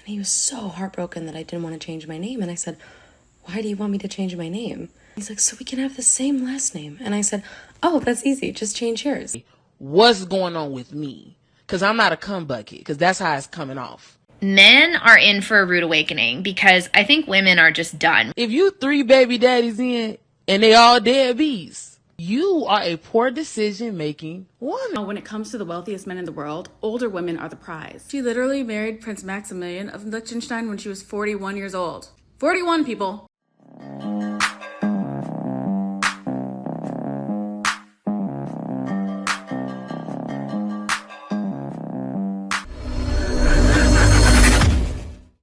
he was so heartbroken that I didn't want to change my name. And I said, why do you want me to change my name? He's like, so we can have the same last name. And I said, oh, that's easy. Just change yours. What's going on with me? Because I'm not a cum bucket, because that's how it's coming off. Men are in for a rude awakening because I think women are just done. If you 3 baby daddies in and they all deadbeats, you are a poor decision-making woman. When it comes to the wealthiest men in the world, older women are the prize. She literally married Prince Maximilian of Liechtenstein when she was 41 years old. 41, people.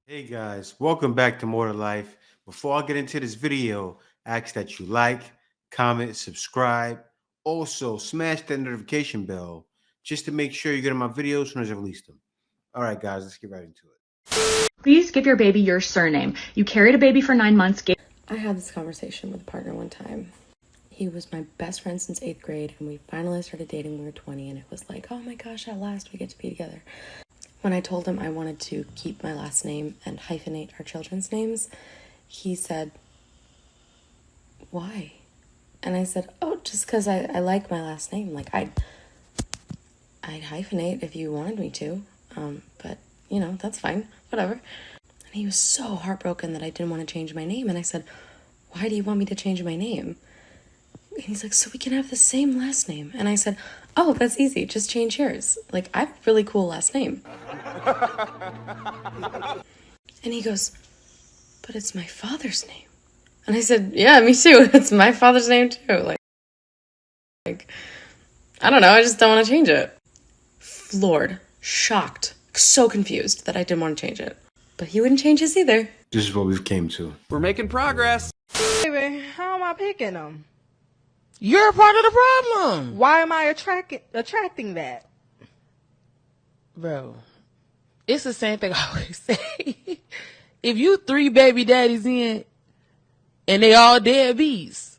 Hey guys, welcome back to More to Life. Before I get into this video, I ask that you like, comment, subscribe. Also, smash that notification bell just to make sure you're getting my videos as soon as I release them. All right, guys, let's get right into it. Please give your baby your surname. You carried a baby for 9 months. I had this conversation with a partner one time. He was my best friend since 8th grade, and we finally started dating when we were 20, and it was like, oh my gosh, at last we get to be together. When I told him I wanted to keep my last name and hyphenate our children's names, he said, why? And I said, oh, just because I like my last name. Like, I'd hyphenate if you wanted me to, but, you know, that's fine, whatever. And he was so heartbroken that I didn't want to change my name, and I said, why do you want me to change my name? And he's like, so we can have the same last name. And I said, oh, that's easy. Just change yours. Like, I have a really cool last name. And he goes, but it's my father's name. And I said, yeah, me too. It's my father's name too. Like, I don't know. I just don't want to change it. Floored, shocked, so confused that I didn't want to change it. But he wouldn't change his either. This is what we've came to. We're making progress. Baby, how am I picking them? You're a part of the problem. Why am I attracting that? Bro, it's the same thing I always say. If you 3 baby daddies in and they all deadbeats,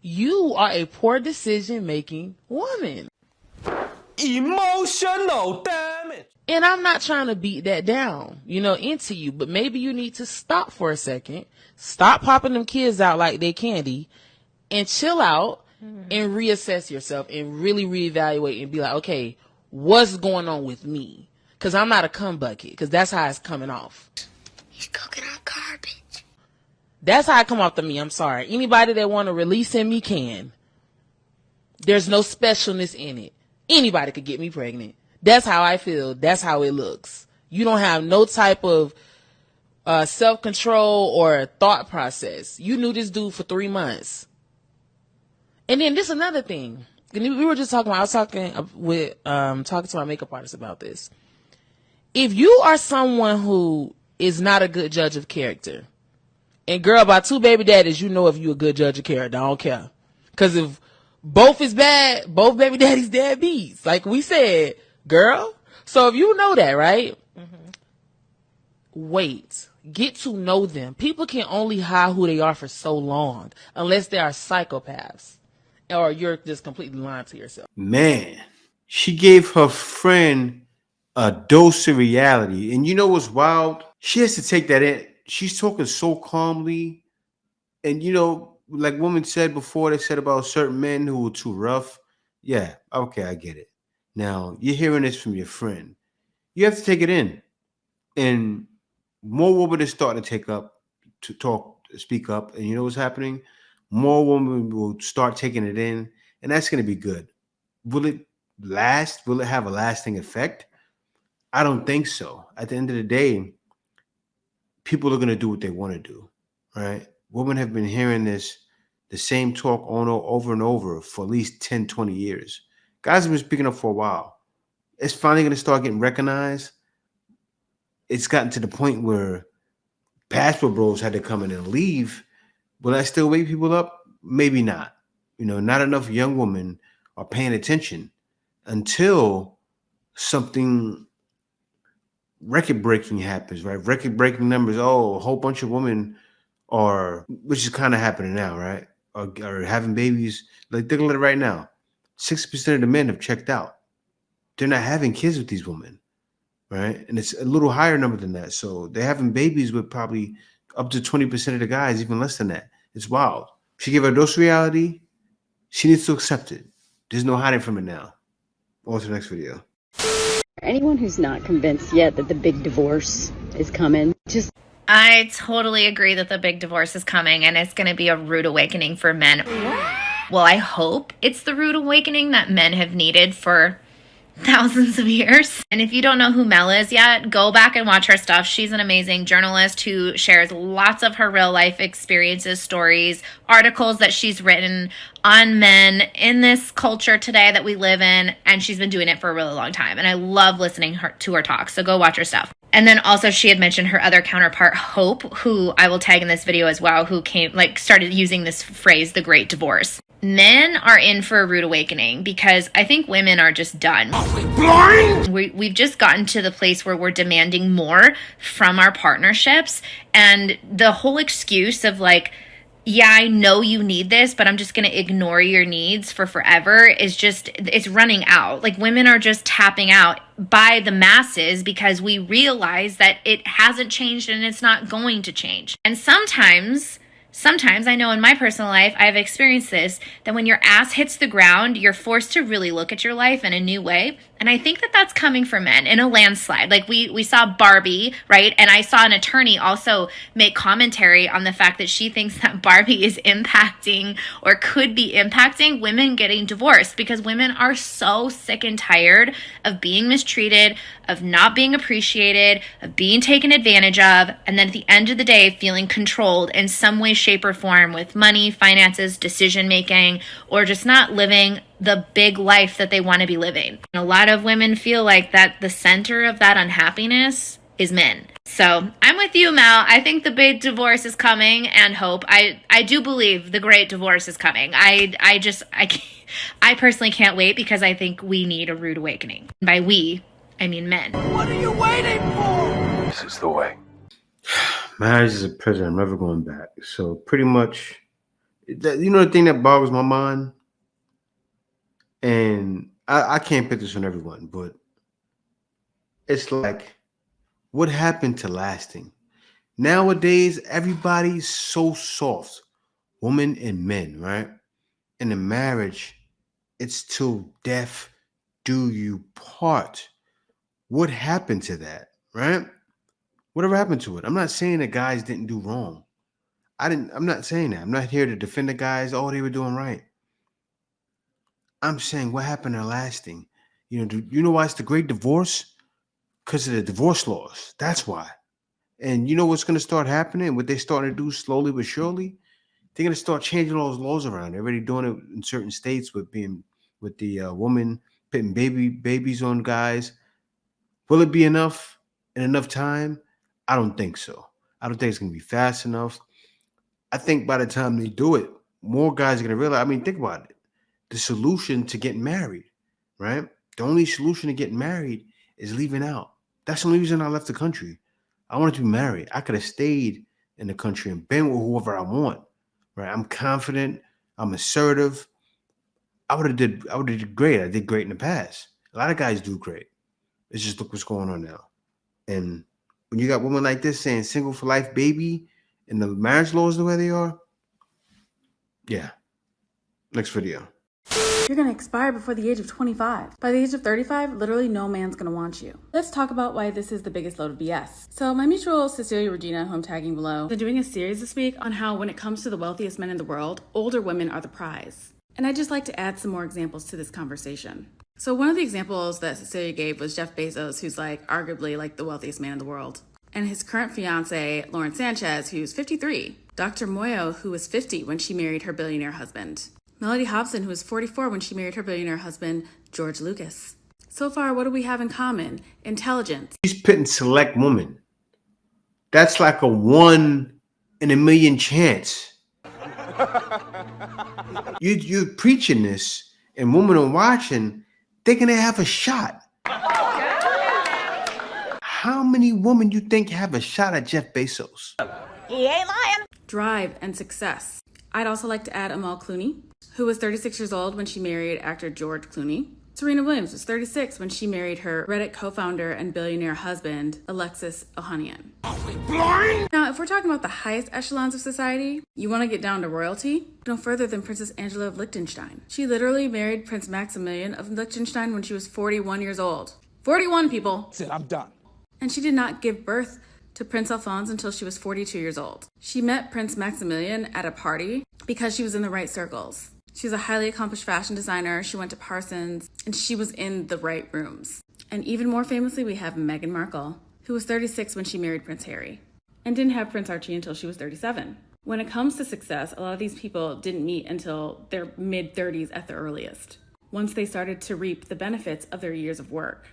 you are a poor decision-making woman. Emotional damage. And I'm not trying to beat that down, into you, but maybe you need to stop for a second, stop popping them kids out like they candy, and chill out and reassess yourself and really reevaluate and be like, okay, what's going on with me? Because I'm not a cum bucket, because that's how it's coming off. He's cooking up garbage. That's how it come off to me. I'm sorry. Anybody that want to release in me can. There's no specialness in it. Anybody could get me pregnant. That's how I feel. That's how it looks. You don't have no type of self-control or thought process. You knew this dude for 3 months. And then this another thing. We were just talking about, I was talking to my makeup artist about this. If you are someone who is not a good judge of character, and girl, by 2 baby daddies, you know if you a good judge of character. I don't care. Because if both is bad, both baby daddies deadbeats. Like we said, girl. So if you know that, right? Wait. Get to know them. People can only hide who they are for so long, unless they are psychopaths. Or you're just completely lying to yourself. Man, she gave her friend a dose of reality. And you know what's wild? She has to take that in. She's talking so calmly. And like women said before, they said about certain men who were too rough. Yeah, okay, I get it. Now, you're hearing this from your friend. You have to take it in. And more women are starting to speak up. And you know what's happening? More women will start taking it in. And that's going to be good. Will it last? Will it have a lasting effect? I don't think so. At the end of the day, people are going to do what they want to do, right? Women have been hearing the same talk over and over for at least 10, 20 years. Guys have been speaking up for a while. It's finally going to start getting recognized. It's gotten to the point where passport bros had to come in and leave. Will that still wake people up? Maybe not. Not enough young women are paying attention until something record-breaking happens, right? Record-breaking numbers. Oh, a whole bunch of women which is kind of happening now, right? Are having babies. Like, think of it right now. 60% of the men have checked out. They're not having kids with these women. right? And it's a little higher number than that. So they're having babies with probably up to 20% of the guys, even less than that. It's wild. She gave her a dose of reality. She needs to accept it. There's no hiding from it now. On to the next video. Anyone who's not convinced yet that the big divorce is coming, just I totally agree that the big divorce is coming and it's going to be a rude awakening for men. Well, I hope it's the rude awakening that men have needed for thousands of years. And if you don't know who Mel is yet, go back and watch her stuff. She's an amazing journalist who shares lots of her real life experiences, stories, articles that she's written on men in this culture today that we live in. And she's been doing it for a really long time. And I love listening to her talk. So go watch her stuff. And then also she had mentioned her other counterpart, Hope, who I will tag in this video as well, who started using this phrase, the great divorce. Men are in for a rude awakening because I think women are just done. We've just gotten to the place where we're demanding more from our partnerships. And the whole excuse of like, yeah, I know you need this, but I'm just going to ignore your needs for forever it's running out. Like women are just tapping out by the masses because we realize that it hasn't changed and it's not going to change. And sometimes I know in my personal life, I've experienced this, that when your ass hits the ground, you're forced to really look at your life in a new way. And I think that that's coming for men in a landslide. Like we saw Barbie, right? And I saw an attorney also make commentary on the fact that she thinks that Barbie is impacting or could be impacting women getting divorced because women are so sick and tired of being mistreated, of not being appreciated, of being taken advantage of, and then at the end of the day, feeling controlled in some way, shape, or form with money, finances, decision making, or just not living the big life that they want to be living. And a lot of women feel like that the center of that unhappiness is men. So I'm with you, Mel. I think the big divorce is coming, and Hope. I do believe the great divorce is coming. I personally can't wait because I think we need a rude awakening. By we, I mean men. What are you waiting for? This is the way. Marriage is a prison. I'm never going back. So pretty much, the thing that boggles my mind, and I can't put this on everyone, but it's like, what happened to lasting? Nowadays, everybody's so soft, women and men, right? In a marriage, it's till death do you part. What happened to that, right? Whatever happened to it? I'm not saying that guys didn't do wrong. I'm not saying that. I'm not here to defend the guys. Oh, they were doing right. I'm saying what happened to lasting. Do you know why it's the great divorce? Because of the divorce laws. That's why. And you know what's going to start happening? What they're starting to do slowly but surely? They're going to start changing all those laws around. They're already doing it in certain states with the woman putting babies on guys. Will it be enough in enough time? I don't think so. I don't think it's going to be fast enough. I think by the time they do it, more guys are going to realize. I mean, think about it. The solution to getting married, right? The only solution to getting married is leaving out. That's the only reason I left the country. I wanted to be married. I could have stayed in the country and been with whoever I want, right? I'm confident. I'm assertive. I would have did great. I did great in the past. A lot of guys do great. It's just look what's going on now. And when you got women like this saying single for life, baby, and the marriage laws the way they are, yeah. Next video. You're going to expire before the age of 25. By the age of 35, literally no man's going to want you. Let's talk about why this is the biggest load of BS. So my mutual Cecilia Regina, who I'm tagging below, is doing a series this week on how when it comes to the wealthiest men in the world, older women are the prize. And I'd just like to add some more examples to this conversation. So one of the examples that Cecilia gave was Jeff Bezos, who's arguably the wealthiest man in the world. And his current fiance, Lauren Sanchez, who's 53. Dr. Moyo, who was 50 when she married her billionaire husband. Melody Hobson, who was 44 when she married her billionaire husband, George Lucas. So far, what do we have in common? Intelligence. She's putting select women. That's like a 1 in a million chance. You're preaching this, and women are watching, thinking they have a shot. How many women you think have a shot at Jeff Bezos? He ain't lying. Drive and success. I'd also like to add Amal Clooney, who was 36 years old when she married actor George Clooney. Serena Williams was 36 when she married her Reddit co-founder and billionaire husband, Alexis Ohanian. Now, if we're talking about the highest echelons of society, you want to get down to royalty? No further than Princess Angela of Liechtenstein. She literally married Prince Maximilian of Liechtenstein when she was 41 years old. 41, people! That's it, I'm done. And she did not give birth to Prince Alphonse until she was 42 years old. She met Prince Maximilian at a party because she was in the right circles. She's a highly accomplished fashion designer. She went to Parsons, and she was in the right rooms. And even more famously, we have Meghan Markle, who was 36 when she married Prince Harry, and didn't have Prince Archie until she was 37. When it comes to success, a lot of these people didn't meet until their mid-30s at the earliest, once they started to reap the benefits of their years of work.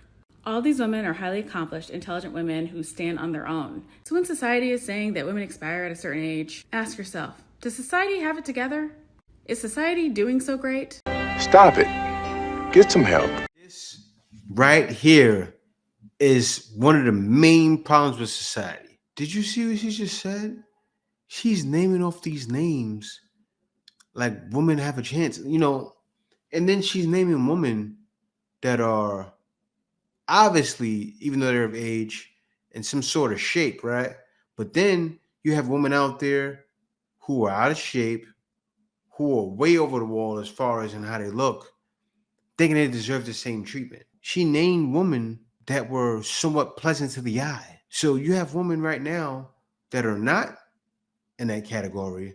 All these women are highly accomplished, intelligent women who stand on their own. So when society is saying that women expire at a certain age, ask yourself, does society have it together? Is society doing so great? Stop it. Get some help. This right here is one of the main problems with society. Did you see what she just said? She's naming off these names like women have a chance, and then she's naming women that are obviously, even though they're of age, in some sort of shape, right? But then you have women out there who are out of shape, who are way over the wall as far as in how they look, thinking they deserve the same treatment. She named women that were somewhat pleasant to the eye. So you have women right now that are not in that category,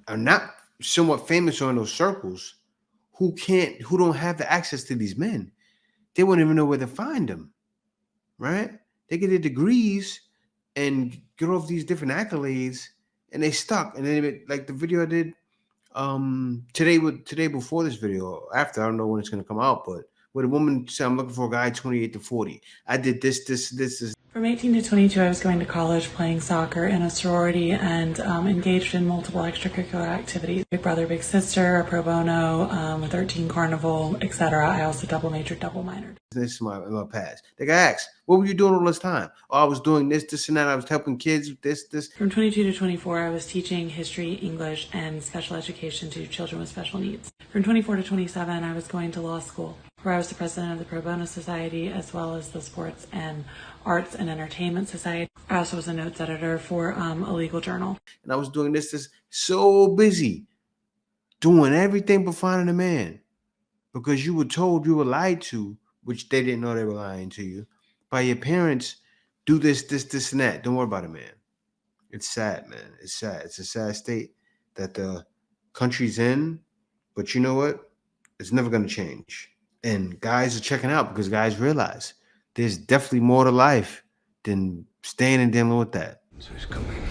are not somewhat famous or in those circles, who don't have the access to these men. They won't even know where to find them, right? They get their degrees and get off these different accolades, and they stuck. And then, like the video I did today before this video, after, I don't know when it's going to come out, but where the woman said, I'm looking for a guy 28 to 40. I did this. From 18 to 22, I was going to college, playing soccer in a sorority, and engaged in multiple extracurricular activities. Big brother, big sister, a pro bono, a 13 carnival, etc. I also double majored, double minored. This is my past. They got asked, what were you doing all this time? Oh, I was doing this, and that. I was helping kids with this. From 22 to 24, I was teaching history, English, and special education to children with special needs. From 24 to 27, I was going to law school, where I was the president of the Pro Bono Society, as well as the Sports and Arts and Entertainment Society. I also was a notes editor for a legal journal. And I was doing this so busy, doing everything but finding a man, because you were told, you were lied to, which they didn't know they were lying to you, by your parents. Do this, and that. Don't worry about it, man. It's sad, man. It's sad. It's a sad state that the country's in, but you know what? It's never going to change. And guys are checking out because guys realize there's definitely more to life than staying and dealing with that. So he's coming.